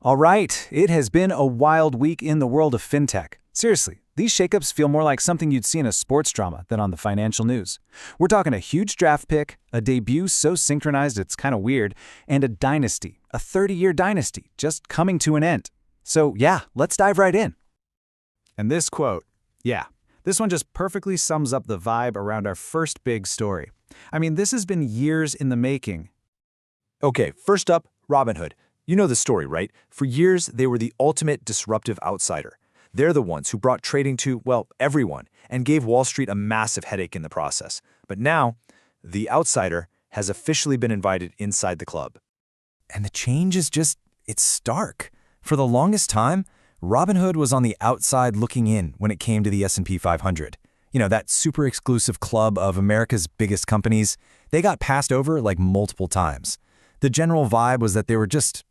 All right, it has been a wild week in the world of fintech. Seriously, these shakeups feel more like something you'd see in a sports drama than on the financial news. We're talking a huge draft pick, a debut so synchronized it's kind of weird, and a dynasty, a 30-year dynasty, just coming to an end. So yeah, let's dive right in. And this quote, this one just perfectly sums up the vibe around our first big story. I mean, this has been years in the making. Okay, first up, Robinhood. You know the story, right? For years, they were the ultimate disruptive outsider. They're the ones who brought trading to, well, everyone, and gave Wall Street a massive headache in the process. But now, the outsider has officially been invited inside the club. And the change is it's stark. For the longest time, Robinhood was on the outside looking in when it came to the S&P 500. You know, that super exclusive club of America's biggest companies. They got passed over like multiple times. The general vibe was that they were just,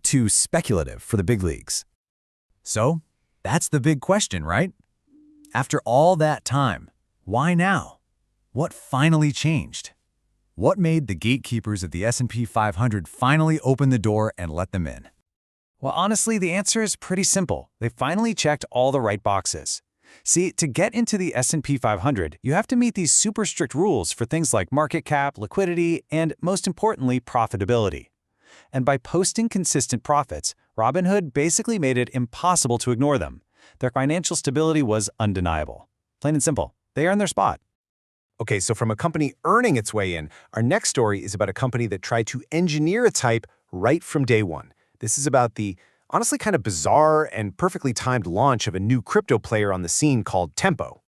too speculative for the big leagues. So, that's the big question, right? After all that time, why now? What finally changed? What made the gatekeepers of the S&P 500 finally open the door and let them in? Well, honestly, the answer is pretty simple. They finally checked all the right boxes. See, to get into the S&P 500, you have to meet these super strict rules for things like market cap, liquidity, and most importantly, profitability. And by posting consistent profits, Robinhood basically made it impossible to ignore them. Their financial stability was undeniable. Plain and simple, they earned their spot. Okay, so from a company earning its way in, our next story is about a company that tried to engineer its hype right from day one. This is about the honestly kind of bizarre and perfectly timed launch of a new crypto player on the scene called Tempo.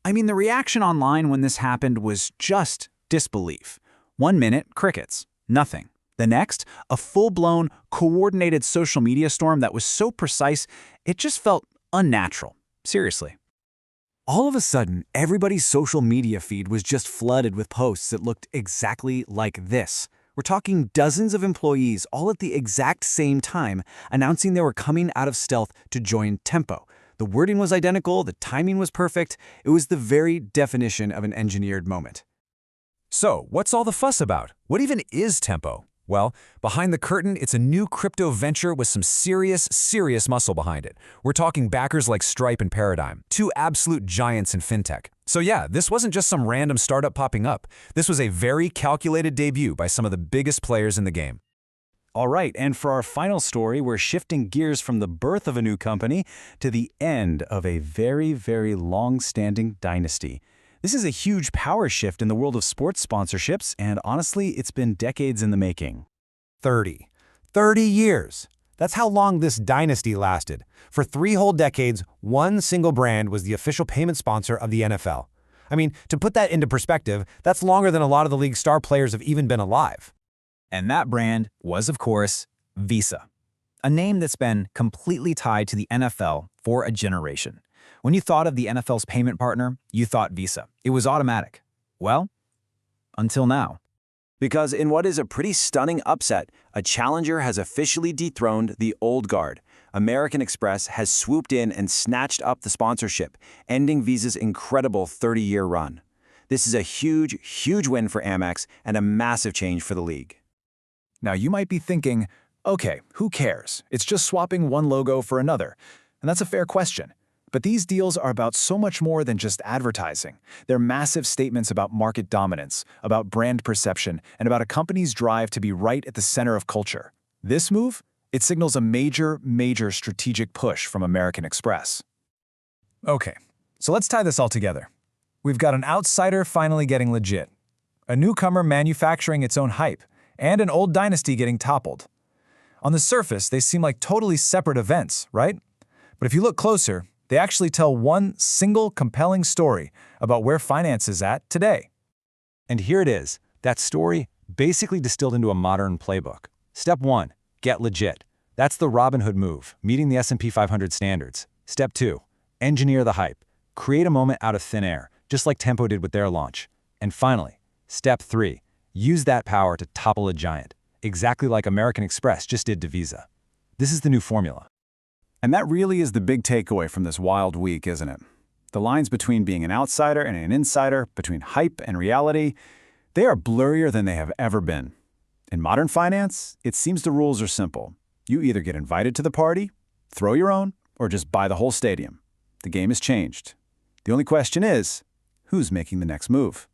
I mean, the reaction online when this happened was just disbelief. 1 minute, crickets, nothing. The next, a full-blown, coordinated social media storm that was so precise, it just felt unnatural. Seriously. All of a sudden, everybody's social media feed was just flooded with posts that looked exactly like this. We're talking dozens of employees all at the exact same time announcing they were coming out of stealth to join Tempo. The wording was identical, the timing was perfect. It was the very definition of an engineered moment. So, what's all the fuss about? What even is Tempo? Well, behind the curtain, it's a new crypto venture with some serious muscle behind it. We're talking backers like Stripe and Paradigm, two absolute giants in fintech. So yeah, this wasn't just some random startup popping up. This was a very calculated debut by some of the biggest players in the game. All right, and for our final story, we're shifting gears from the birth of a new company to the end of a very, very long-standing dynasty. This is a huge power shift in the world of sports sponsorships, and honestly, it's been decades in the making. 30 years. That's how long this dynasty lasted. For 3 whole decades, one single brand was the official payment sponsor of the NFL. I mean, to put that into perspective, that's longer than a lot of the league's star players have even been alive. And that brand was, of course, Visa, a name that's been completely tied to the NFL for a generation. When you thought of the NFL's payment partner, you thought Visa. It was automatic. Well, until now. Because in what is a pretty stunning upset, a challenger has officially dethroned the old guard. American Express has swooped in and snatched up the sponsorship, ending Visa's incredible 30-year run. This is a huge win for AmEx and a massive change for the league. Now you might be thinking, okay, who cares? It's just swapping one logo for another. And that's a fair question. But these deals are about so much more than just advertising. They're massive statements about market dominance, about brand perception, and about a company's drive to be right at the center of culture. This move, it signals a major strategic push from American Express. Okay, so let's tie this all together. We've got an outsider finally getting legit, a newcomer manufacturing its own hype, and an old dynasty getting toppled. On the surface, they seem like totally separate events, right? But if you look closer, they actually tell one single compelling story about where finance is at today. And here it is, that story basically distilled into a modern playbook. Step 1, get legit. That's the Robinhood move, meeting the S&P 500 standards. Step 2, engineer the hype. Create a moment out of thin air, just like Tempo did with their launch. And finally, step 3, use that power to topple a giant, exactly like American Express just did to Visa. This is the new formula. And that really is the big takeaway from this wild week, isn't it? The lines between being an outsider and an insider, between hype and reality, they are blurrier than they have ever been. In modern finance, it seems the rules are simple. You either get invited to the party, throw your own, or just buy the whole stadium. The game has changed. The only question is, who's making the next move?